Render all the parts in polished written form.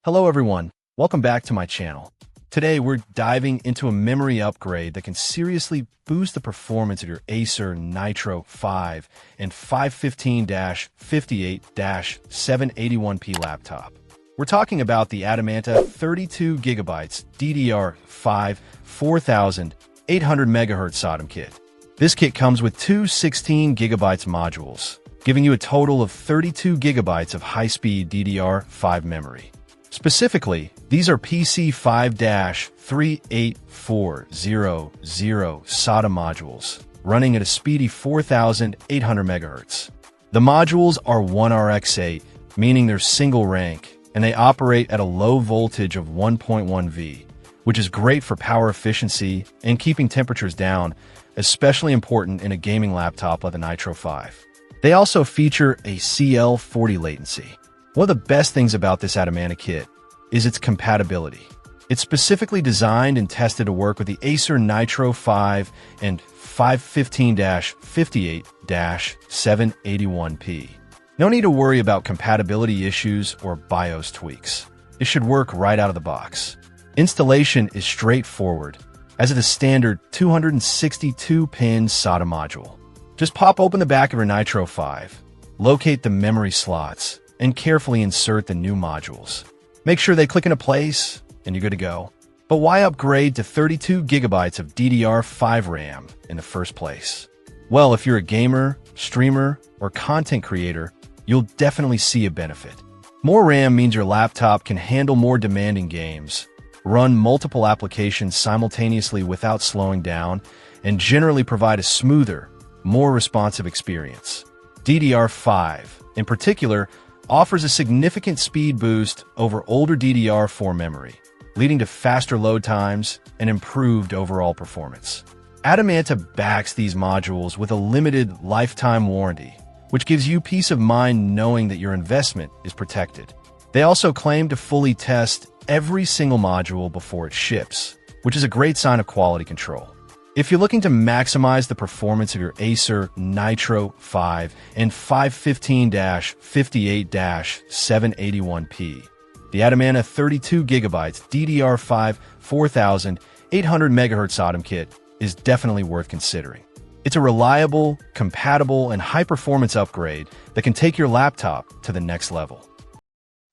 Hello everyone, welcome back to my channel. Today we're diving into a memory upgrade that can seriously boost the performance of your Acer Nitro 5 and 515-58-781p laptop. We're talking about the Adamanta 32GB DDR5 4800 MHz SODIMM kit. This kit comes with two 16GB modules, giving you a total of 32GB of high-speed DDR5 memory. Specifically, these are PC5-38400 SODIMM modules, running at a speedy 4800 MHz. The modules are 1RX8, meaning they're single rank, and they operate at a low voltage of 1.1 V, which is great for power efficiency and keeping temperatures down, especially important in a gaming laptop like the Nitro 5. They also feature a CL40 latency. One of the best things about this Adamanta kit is its compatibility. It's specifically designed and tested to work with the Acer Nitro 5 and 515-58-781p. No need to worry about compatibility issues or BIOS tweaks. It should work right out of the box. Installation is straightforward, as it is standard 262-pin SODIMM module. Just pop open the back of your Nitro 5, locate the memory slots, and carefully insert the new modules. Make sure they click into place, and you're good to go. But why upgrade to 32GB of DDR5 RAM in the first place? Well, if you're a gamer, streamer, or content creator, you'll definitely see a benefit. More RAM means your laptop can handle more demanding games, run multiple applications simultaneously without slowing down, and generally provide a smoother, more responsive experience. DDR5, in particular, offers a significant speed boost over older DDR4 memory, leading to faster load times and improved overall performance. Adamanta backs these modules with a limited lifetime warranty, which gives you peace of mind knowing that your investment is protected. They also claim to fully test every single module before it ships, which is a great sign of quality control. If you're looking to maximize the performance of your Acer Nitro 5 and 515-58-781p, the Adamanta 32GB DDR5 4800 MHz SODIMM kit is definitely worth considering. It's a reliable, compatible, and high-performance upgrade that can take your laptop to the next level.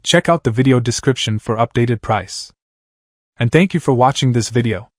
Check out the video description for updated price. And thank you for watching this video.